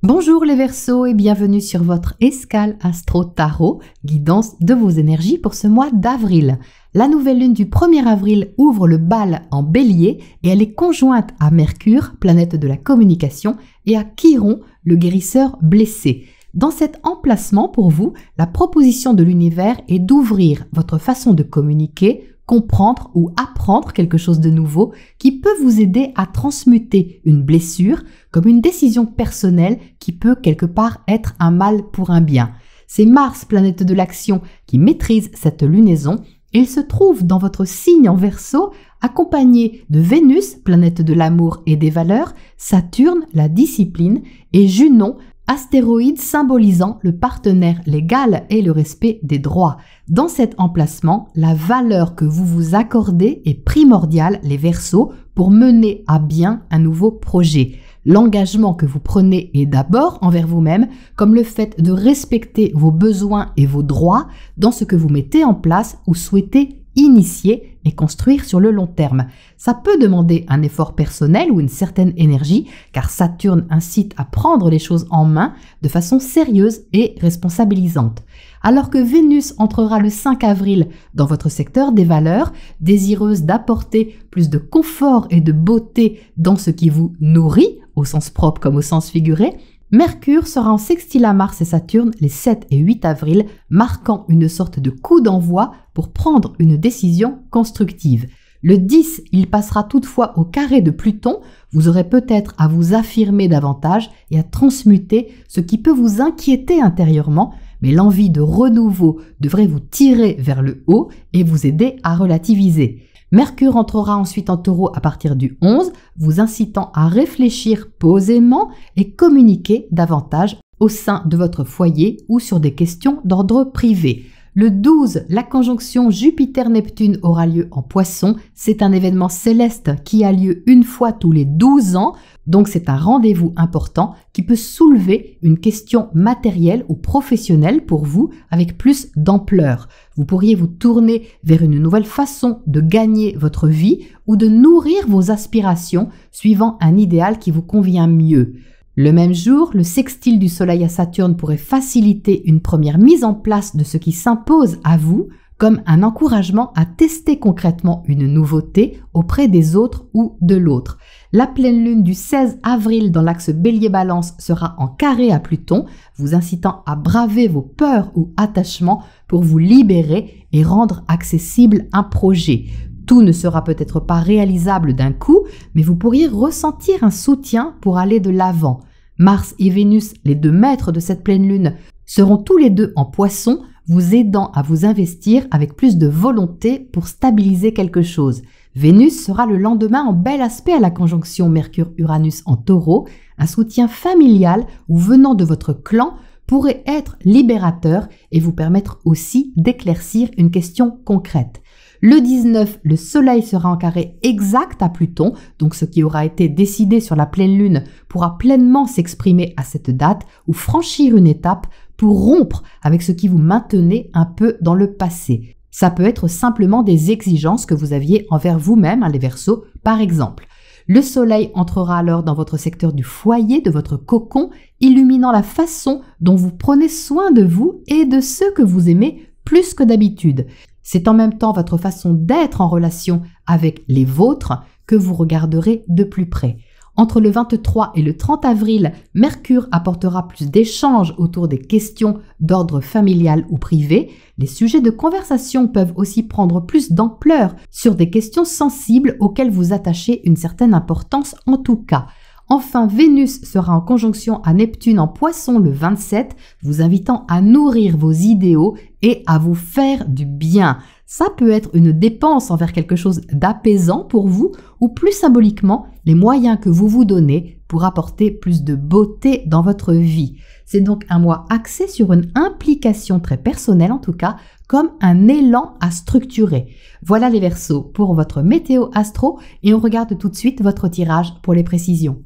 Bonjour les Verseaux et bienvenue sur votre escale Astro Tarot, guidance de vos énergies pour ce mois d'avril. La nouvelle lune du 1er avril ouvre le bal en Bélier et elle est conjointe à Mercure, planète de la communication, et à Chiron, le guérisseur blessé. Dans cet emplacement pour vous, la proposition de l'univers est d'ouvrir votre façon de communiquer, comprendre ou apprendre quelque chose de nouveau qui peut vous aider à transmuter une blessure comme une décision personnelle qui peut quelque part être un mal pour un bien. C'est Mars, planète de l'action, qui maîtrise cette lunaison et il se trouve dans votre signe en Verseau, accompagné de Vénus, planète de l'amour et des valeurs, Saturne, la discipline, et Junon, astéroïde symbolisant le partenaire légal et le respect des droits. Dans cet emplacement, la valeur que vous vous accordez est primordiale, les Verseaux, pour mener à bien un nouveau projet. L'engagement que vous prenez est d'abord envers vous-même, comme le fait de respecter vos besoins et vos droits dans ce que vous mettez en place ou souhaitez initier et construire sur le long terme. Ça peut demander un effort personnel ou une certaine énergie, car Saturne incite à prendre les choses en main de façon sérieuse et responsabilisante. Alors que Vénus entrera le 5 avril dans votre secteur des valeurs, désireuse d'apporter plus de confort et de beauté dans ce qui vous nourrit, au sens propre comme au sens figuré, Mercure sera en sextile à Mars et Saturne les 7 et 8 avril, marquant une sorte de coup d'envoi pour prendre une décision constructive. Le 10, il passera toutefois au carré de Pluton, vous aurez peut-être à vous affirmer davantage et à transmuter ce qui peut vous inquiéter intérieurement, mais l'envie de renouveau devrait vous tirer vers le haut et vous aider à relativiser. Mercure entrera ensuite en Taureau à partir du 11, vous incitant à réfléchir posément et communiquer davantage au sein de votre foyer ou sur des questions d'ordre privé. Le 12, la conjonction Jupiter-Neptune aura lieu en Poisson. C'est un événement céleste qui a lieu une fois tous les 12 ans, donc c'est un rendez-vous important qui peut soulever une question matérielle ou professionnelle pour vous avec plus d'ampleur. Vous pourriez vous tourner vers une nouvelle façon de gagner votre vie ou de nourrir vos aspirations suivant un idéal qui vous convient mieux. Le même jour, le sextile du Soleil à Saturne pourrait faciliter une première mise en place de ce qui s'impose à vous, comme un encouragement à tester concrètement une nouveauté auprès des autres ou de l'autre. La pleine lune du 16 avril dans l'axe Bélier-Balance sera en carré à Pluton, vous incitant à braver vos peurs ou attachements pour vous libérer et rendre accessible un projet. Tout ne sera peut-être pas réalisable d'un coup, mais vous pourriez ressentir un soutien pour aller de l'avant. Mars et Vénus, les deux maîtres de cette pleine lune, seront tous les deux en Poisson, vous aidant à vous investir avec plus de volonté pour stabiliser quelque chose. Vénus sera le lendemain en bel aspect à la conjonction Mercure-Uranus en Taureau, un soutien familial ou venant de votre clan pourrait être libérateur et vous permettre aussi d'éclaircir une question concrète. Le 19, le Soleil sera en carré exact à Pluton, donc ce qui aura été décidé sur la pleine lune pourra pleinement s'exprimer à cette date ou franchir une étape pour rompre avec ce qui vous maintenait un peu dans le passé. Ça peut être simplement des exigences que vous aviez envers vous-même, les Verseaux, par exemple. Le Soleil entrera alors dans votre secteur du foyer, de votre cocon, illuminant la façon dont vous prenez soin de vous et de ceux que vous aimez plus que d'habitude. C'est en même temps votre façon d'être en relation avec les vôtres que vous regarderez de plus près. Entre le 23 et le 30 avril, Mercure apportera plus d'échanges autour des questions d'ordre familial ou privé. Les sujets de conversation peuvent aussi prendre plus d'ampleur sur des questions sensibles auxquelles vous attachez une certaine importance en tout cas. Enfin, Vénus sera en conjonction à Neptune en Poisson le 27, vous invitant à nourrir vos idéaux et à vous faire du bien. Ça peut être une dépense envers quelque chose d'apaisant pour vous ou plus symboliquement les moyens que vous vous donnez pour apporter plus de beauté dans votre vie. C'est donc un mois axé sur une implication très personnelle en tout cas, comme un élan à structurer. Voilà les Verseaux pour votre météo astro et on regarde tout de suite votre tirage pour les précisions.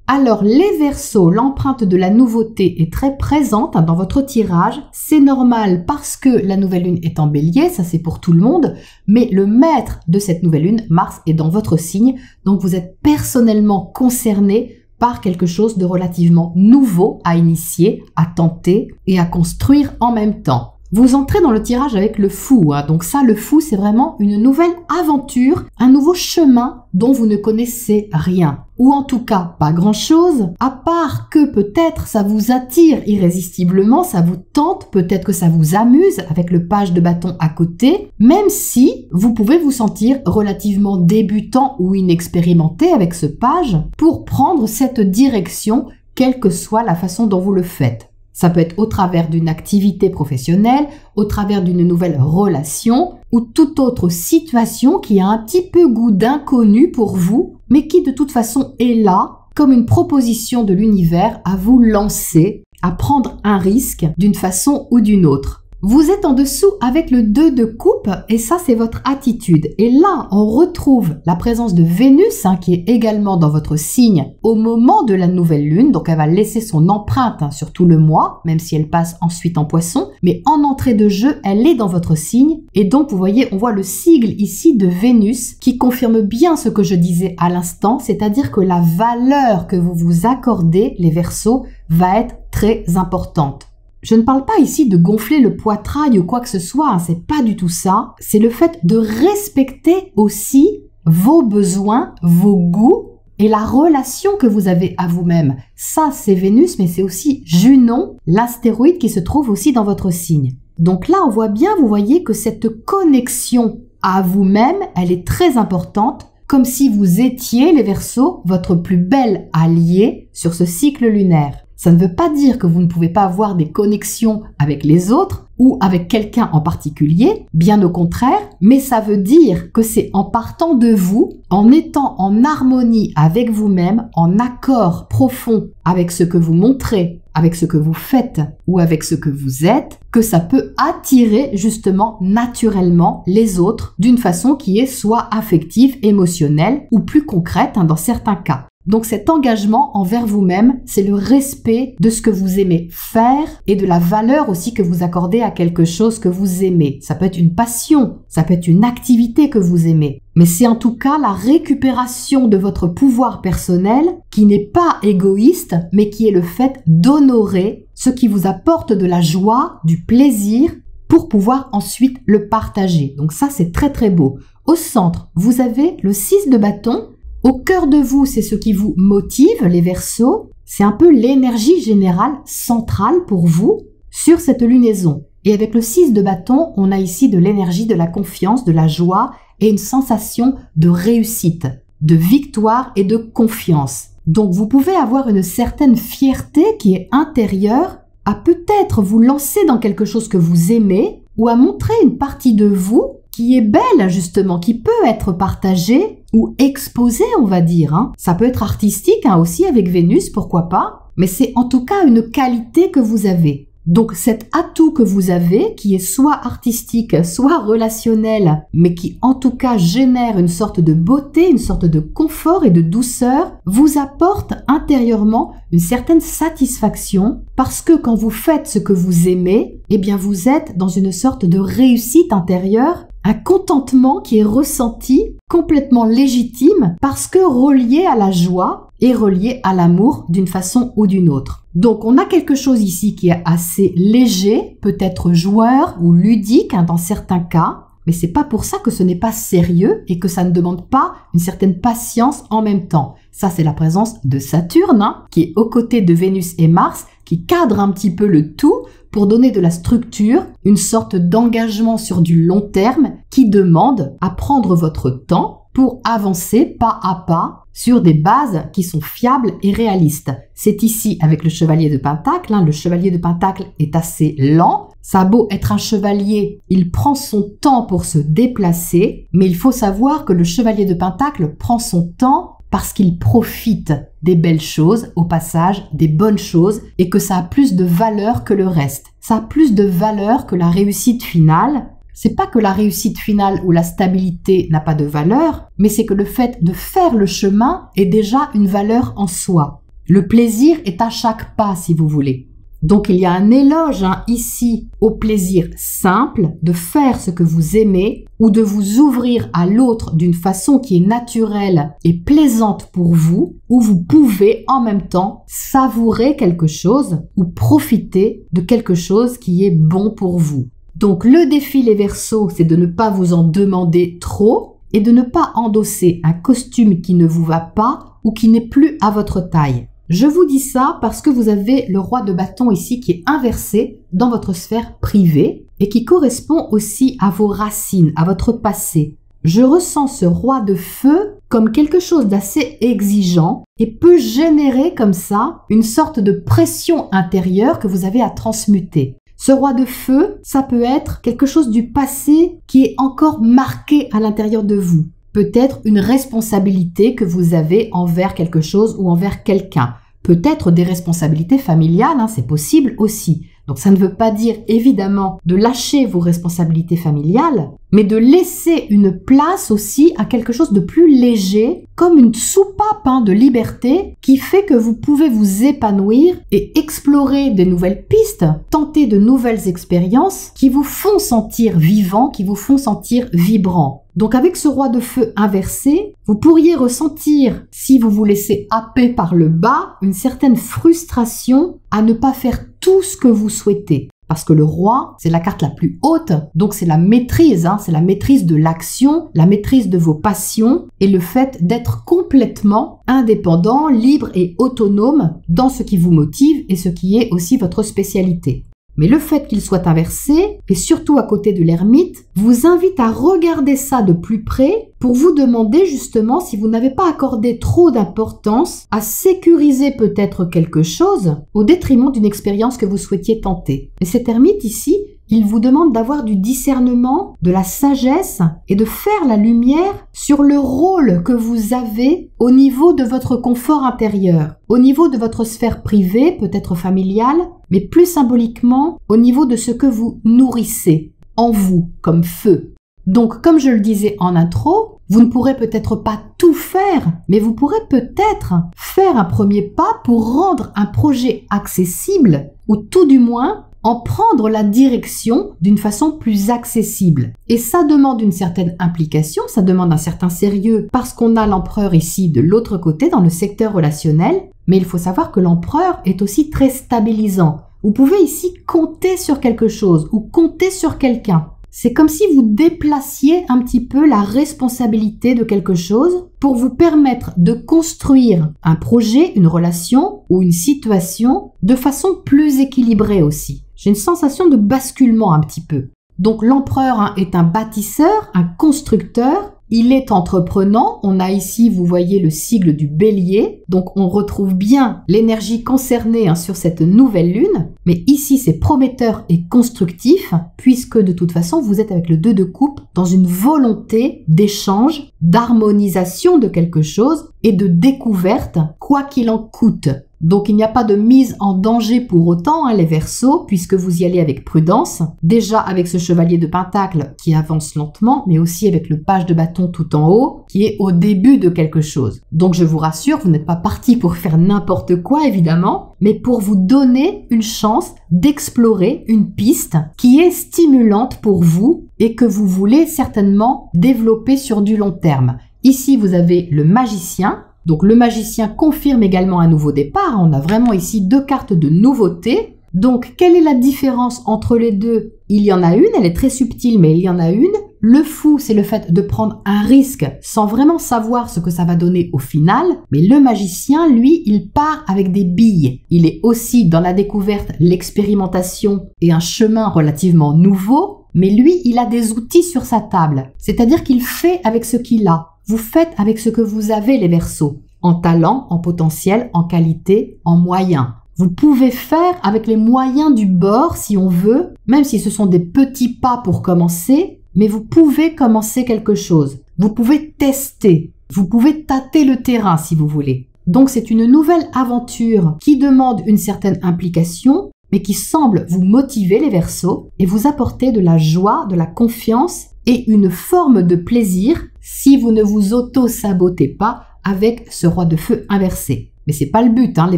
Alors les Verseaux, l'empreinte de la nouveauté est très présente dans votre tirage. C'est normal parce que la nouvelle lune est en Bélier, ça c'est pour tout le monde, mais le maître de cette nouvelle lune, Mars, est dans votre signe, donc vous êtes personnellement concerné par quelque chose de relativement nouveau à initier, à tenter et à construire en même temps. Vous entrez dans le tirage avec le fou, donc ça, le fou, c'est vraiment une nouvelle aventure, un nouveau chemin dont vous ne connaissez rien. Ou en tout cas, pas grand-chose, à part que peut-être ça vous attire irrésistiblement, ça vous tente, peut-être que ça vous amuse avec le page de bâton à côté, même si vous pouvez vous sentir relativement débutant ou inexpérimenté avec ce page pour prendre cette direction, quelle que soit la façon dont vous le faites. Ça peut être au travers d'une activité professionnelle, au travers d'une nouvelle relation ou toute autre situation qui a un petit peu goût d'inconnu pour vous, mais qui de toute façon est là comme une proposition de l'univers à vous lancer, à prendre un risque d'une façon ou d'une autre. Vous êtes en dessous avec le 2 de coupe et ça c'est votre attitude. Et là on retrouve la présence de Vénus qui est également dans votre signe au moment de la nouvelle lune. Donc elle va laisser son empreinte sur tout le mois, même si elle passe ensuite en poisson. Mais en entrée de jeu, elle est dans votre signe. Et donc vous voyez, on voit le sigle ici de Vénus qui confirme bien ce que je disais à l'instant. C'est-à-dire que la valeur que vous vous accordez, les Verseaux, va être très importante. Je ne parle pas ici de gonfler le poitrail ou quoi que ce soit, c'est pas du tout ça. C'est le fait de respecter aussi vos besoins, vos goûts et la relation que vous avez à vous-même. Ça, c'est Vénus, mais c'est aussi Junon, l'astéroïde qui se trouve aussi dans votre signe. Donc là, on voit bien, vous voyez que cette connexion à vous-même, elle est très importante, comme si vous étiez, les Verseaux, votre plus belle alliée sur ce cycle lunaire. Ça ne veut pas dire que vous ne pouvez pas avoir des connexions avec les autres ou avec quelqu'un en particulier, bien au contraire, mais ça veut dire que c'est en partant de vous, en étant en harmonie avec vous-même, en accord profond avec ce que vous montrez, avec ce que vous faites ou avec ce que vous êtes, que ça peut attirer justement naturellement les autres d'une façon qui est soit affective, émotionnelle ou plus concrète dans certains cas. Donc cet engagement envers vous-même, c'est le respect de ce que vous aimez faire et de la valeur aussi que vous accordez à quelque chose que vous aimez. Ça peut être une passion, ça peut être une activité que vous aimez. Mais c'est en tout cas la récupération de votre pouvoir personnel qui n'est pas égoïste, mais qui est le fait d'honorer ce qui vous apporte de la joie, du plaisir, pour pouvoir ensuite le partager. Donc ça, c'est très très beau. Au centre, vous avez le 6 de bâton. Au cœur de vous, c'est ce qui vous motive, les Verseaux. C'est un peu l'énergie générale centrale pour vous sur cette lunaison. Et avec le 6 de bâton, on a ici de l'énergie, de la confiance, de la joie et une sensation de réussite, de victoire et de confiance. Donc vous pouvez avoir une certaine fierté qui est intérieure à peut-être vous lancer dans quelque chose que vous aimez ou à montrer une partie de vous qui est belle justement, qui peut être partagée ou exposée, on va dire. Ça peut être artistique aussi avec Vénus, pourquoi pas, mais c'est en tout cas une qualité que vous avez. Donc cet atout que vous avez, qui est soit artistique, soit relationnel, mais qui en tout cas génère une sorte de beauté, une sorte de confort et de douceur, vous apporte intérieurement une certaine satisfaction parce que quand vous faites ce que vous aimez, eh bien vous êtes dans une sorte de réussite intérieure, un contentement qui est ressenti complètement légitime parce que relié à la joie et relié à l'amour d'une façon ou d'une autre. Donc on a quelque chose ici qui est assez léger, peut-être joueur ou ludique dans certains cas, mais c'est pas pour ça que ce n'est pas sérieux et que ça ne demande pas une certaine patience en même temps. Ça, c'est la présence de Saturne qui est aux côtés de Vénus et Mars, qui cadre un petit peu le tout pour donner de la structure, une sorte d'engagement sur du long terme qui demande à prendre votre temps pour avancer pas à pas sur des bases qui sont fiables et réalistes. C'est ici avec le chevalier de Pentacle. Le chevalier de Pentacle est assez lent. Ça a beau être un chevalier, il prend son temps pour se déplacer, mais il faut savoir que le chevalier de Pentacle prend son temps parce qu'il profite des belles choses, au passage, des bonnes choses, et que ça a plus de valeur que le reste. Ça a plus de valeur que la réussite finale. C'est pas que la réussite finale ou la stabilité n'a pas de valeur, mais c'est que le fait de faire le chemin est déjà une valeur en soi. Le plaisir est à chaque pas, si vous voulez. Donc il y a un éloge ici au plaisir simple de faire ce que vous aimez ou de vous ouvrir à l'autre d'une façon qui est naturelle et plaisante pour vous, où vous pouvez en même temps savourer quelque chose ou profiter de quelque chose qui est bon pour vous. Donc le défi les Verseaux, c'est de ne pas vous en demander trop et de ne pas endosser un costume qui ne vous va pas ou qui n'est plus à votre taille. Je vous dis ça parce que vous avez le roi de bâton ici qui est inversé dans votre sphère privée et qui correspond aussi à vos racines, à votre passé. Je ressens ce roi de feu comme quelque chose d'assez exigeant et peut générer comme ça une sorte de pression intérieure que vous avez à transmuter. Ce roi de feu, ça peut être quelque chose du passé qui est encore marqué à l'intérieur de vous. Peut-être une responsabilité que vous avez envers quelque chose ou envers quelqu'un. Peut-être des responsabilités familiales, c'est possible aussi. Donc ça ne veut pas dire évidemment de lâcher vos responsabilités familiales, mais de laisser une place aussi à quelque chose de plus léger, comme une soupape de liberté qui fait que vous pouvez vous épanouir et explorer de nouvelles pistes, tenter de nouvelles expériences qui vous font sentir vivant, qui vous font sentir vibrant. Donc avec ce roi de feu inversé, vous pourriez ressentir, si vous vous laissez happer par le bas, une certaine frustration à ne pas faire tout ce que vous souhaitez. Parce que le roi, c'est la carte la plus haute, donc c'est la maîtrise, c'est la maîtrise de l'action, la maîtrise de vos passions et le fait d'être complètement indépendant, libre et autonome dans ce qui vous motive et ce qui est aussi votre spécialité. Mais le fait qu'il soit inversé, et surtout à côté de l'ermite, vous invite à regarder ça de plus près pour vous demander justement si vous n'avez pas accordé trop d'importance à sécuriser peut-être quelque chose au détriment d'une expérience que vous souhaitiez tenter. Et cet ermite ici, il vous demande d'avoir du discernement, de la sagesse et de faire la lumière sur le rôle que vous avez au niveau de votre confort intérieur, au niveau de votre sphère privée, peut-être familiale, mais plus symboliquement au niveau de ce que vous nourrissez en vous comme feu. Donc, comme je le disais en intro, vous ne pourrez peut-être pas tout faire, mais vous pourrez peut-être faire un premier pas pour rendre un projet accessible ou tout du moins en prendre la direction d'une façon plus accessible. Et ça demande une certaine implication, ça demande un certain sérieux parce qu'on a l'empereur ici de l'autre côté dans le secteur relationnel, mais il faut savoir que l'empereur est aussi très stabilisant. Vous pouvez ici compter sur quelque chose ou compter sur quelqu'un. C'est comme si vous déplaciez un petit peu la responsabilité de quelque chose pour vous permettre de construire un projet, une relation ou une situation de façon plus équilibrée aussi. J'ai une sensation de basculement un petit peu. Donc l'empereur est un bâtisseur, un constructeur. Il est entreprenant. On a ici, vous voyez, le sigle du bélier. Donc on retrouve bien l'énergie concernée sur cette nouvelle lune. Mais ici, c'est prometteur et constructif, puisque de toute façon, vous êtes avec le 2 de coupe dans une volonté d'échange, d'harmonisation de quelque chose et de découverte, quoi qu'il en coûte. Donc il n'y a pas de mise en danger pour autant, les Verseaux, puisque vous y allez avec prudence. Déjà avec ce chevalier de Pentacle qui avance lentement, mais aussi avec le page de bâton tout en haut, qui est au début de quelque chose. Donc je vous rassure, vous n'êtes pas parti pour faire n'importe quoi évidemment, mais pour vous donner une chance d'explorer une piste qui est stimulante pour vous et que vous voulez certainement développer sur du long terme. Ici vous avez le magicien. Donc le magicien confirme également un nouveau départ. On a vraiment ici deux cartes de nouveauté. Donc quelle est la différence entre les deux? Il y en a une, elle est très subtile, mais il y en a une. Le fou, c'est le fait de prendre un risque sans vraiment savoir ce que ça va donner au final. Mais le magicien, lui, il part avec des billes. Il est aussi dans la découverte, l'expérimentation et un chemin relativement nouveau. Mais lui, il a des outils sur sa table. C'est-à-dire qu'il fait avec ce qu'il a. Vous faites avec ce que vous avez, les Verseaux, en talent, en potentiel, en qualité, en moyens. Vous pouvez faire avec les moyens du bord si on veut, même si ce sont des petits pas pour commencer, mais vous pouvez commencer quelque chose. Vous pouvez tester, vous pouvez tâter le terrain si vous voulez. Donc c'est une nouvelle aventure qui demande une certaine implication, mais qui semble vous motiver, les Verseaux, et vous apporter de la joie, de la confiance et une forme de plaisir si vous ne vous auto-sabotez pas avec ce roi de feu inversé. Mais c'est pas le but, les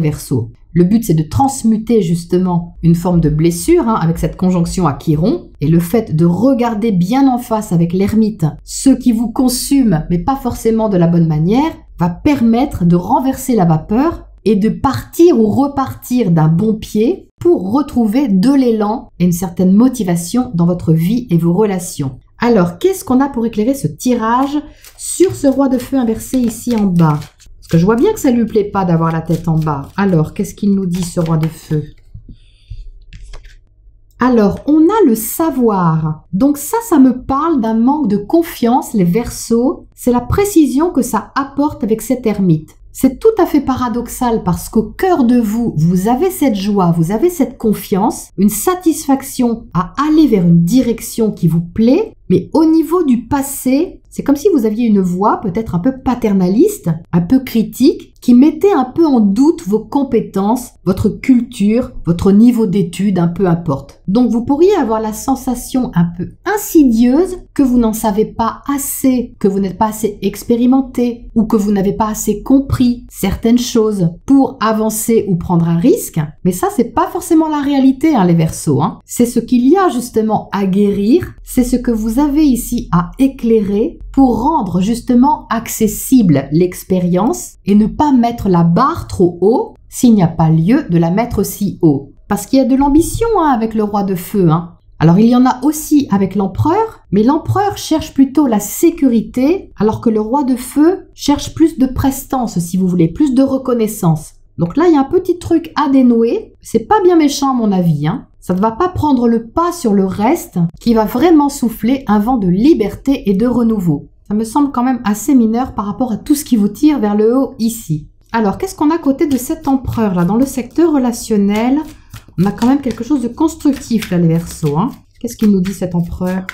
Verseaux. Le but, c'est de transmuter justement une forme de blessure avec cette conjonction à Chiron. Et le fait de regarder bien en face avec l'ermite ce qui vous consume, mais pas forcément de la bonne manière, va permettre de renverser la vapeur et de partir ou repartir d'un bon pied pour retrouver de l'élan et une certaine motivation dans votre vie et vos relations. Alors, qu'est-ce qu'on a pour éclairer ce tirage sur ce roi de feu inversé ici en bas? Parce que je vois bien que ça lui plaît pas d'avoir la tête en bas. Alors, qu'est-ce qu'il nous dit ce roi de feu? Alors, on a le savoir. Donc ça me parle d'un manque de confiance, les Verseaux. C'est la précision que ça apporte avec cet ermite. C'est tout à fait paradoxal parce qu'au cœur de vous, vous avez cette joie, vous avez cette confiance, une satisfaction à aller vers une direction qui vous plaît, mais au niveau du passé, c'est comme si vous aviez une voix peut-être un peu paternaliste, un peu critique, qui mettait un peu en doute vos compétences, votre culture, votre niveau d'études, peu importe. Donc vous pourriez avoir la sensation un peu insidieuse que vous n'en savez pas assez, que vous n'êtes pas assez expérimenté ou que vous n'avez pas assez compris certaines choses pour avancer ou prendre un risque. Mais ça, c'est pas forcément la réalité, les Verseaux. C'est ce qu'il y a justement à guérir, c'est ce que vous avez ici à éclairer pour rendre justement accessible l'expérience et ne pas mettre la barre trop haut s'il n'y a pas lieu de la mettre si haut. Parce qu'il y a de l'ambition avec le roi de feu. Alors il y en a aussi avec l'empereur, mais l'empereur cherche plutôt la sécurité alors que le roi de feu cherche plus de prestance, si vous voulez, plus de reconnaissance. Donc là, il y a un petit truc à dénouer. C'est pas bien méchant à mon avis. Ça ne va pas prendre le pas sur le reste qui va vraiment souffler un vent de liberté et de renouveau. Ça me semble quand même assez mineur par rapport à tout ce qui vous tire vers le haut ici. Alors, qu'est-ce qu'on a à côté de cet empereur là? Dans le secteur relationnel, on a quand même quelque chose de constructif là, les Verseaux. Qu'est-ce qu'il nous dit cet empereur?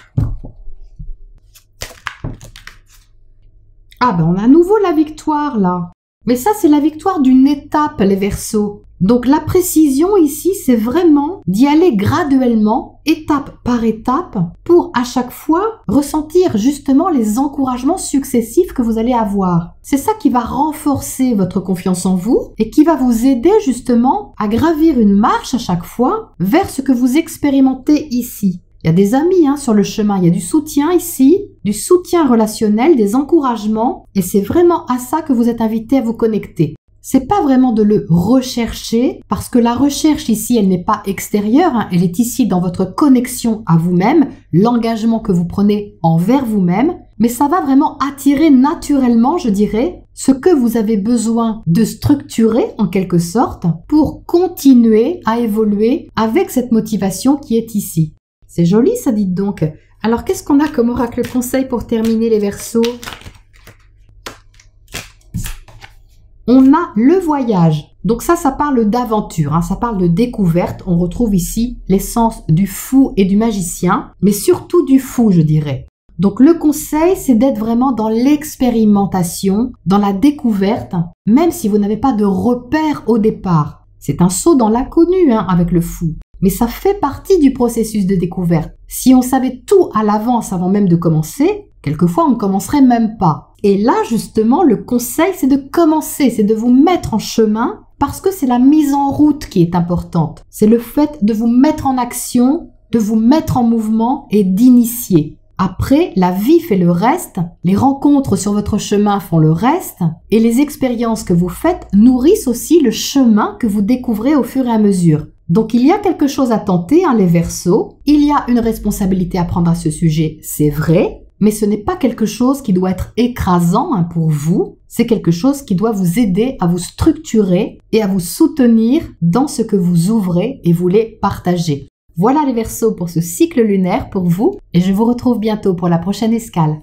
Ah ben, on a à nouveau la victoire là. Mais ça, c'est la victoire d'une étape, les Verseaux. Donc la précision ici, c'est vraiment d'y aller graduellement, étape par étape, pour à chaque fois ressentir justement les encouragements successifs que vous allez avoir. C'est ça qui va renforcer votre confiance en vous et qui va vous aider justement à gravir une marche à chaque fois vers ce que vous expérimentez ici. Il y a des amis sur le chemin, il y a du soutien ici, du soutien relationnel, des encouragements, et c'est vraiment à ça que vous êtes invité à vous connecter. C'est pas vraiment de le rechercher, parce que la recherche ici, elle n'est pas extérieure, elle est ici dans votre connexion à vous-même, l'engagement que vous prenez envers vous-même, mais ça va vraiment attirer naturellement, je dirais, ce que vous avez besoin de structurer en quelque sorte pour continuer à évoluer avec cette motivation qui est ici. C'est joli ça, dites donc. Alors qu'est-ce qu'on a comme oracle conseil pour terminer les Verseaux? On a le voyage. Donc ça parle d'aventure, ça parle de découverte. On retrouve ici l'essence du fou et du magicien, mais surtout du fou, je dirais. Donc le conseil, c'est d'être vraiment dans l'expérimentation, dans la découverte, même si vous n'avez pas de repère au départ. C'est un saut dans l'inconnu avec le fou. Mais ça fait partie du processus de découverte. Si on savait tout à l'avance avant même de commencer, quelquefois on ne commencerait même pas. Et là, justement, le conseil, c'est de commencer, c'est de vous mettre en chemin parce que c'est la mise en route qui est importante. C'est le fait de vous mettre en action, de vous mettre en mouvement et d'initier. Après, la vie fait le reste, les rencontres sur votre chemin font le reste et les expériences que vous faites nourrissent aussi le chemin que vous découvrez au fur et à mesure. Donc il y a quelque chose à tenter, les Verseaux. Il y a une responsabilité à prendre à ce sujet, c'est vrai, mais ce n'est pas quelque chose qui doit être écrasant pour vous. C'est quelque chose qui doit vous aider à vous structurer et à vous soutenir dans ce que vous ouvrez et voulez partager. Voilà les Verseaux pour ce cycle lunaire pour vous et je vous retrouve bientôt pour la prochaine escale.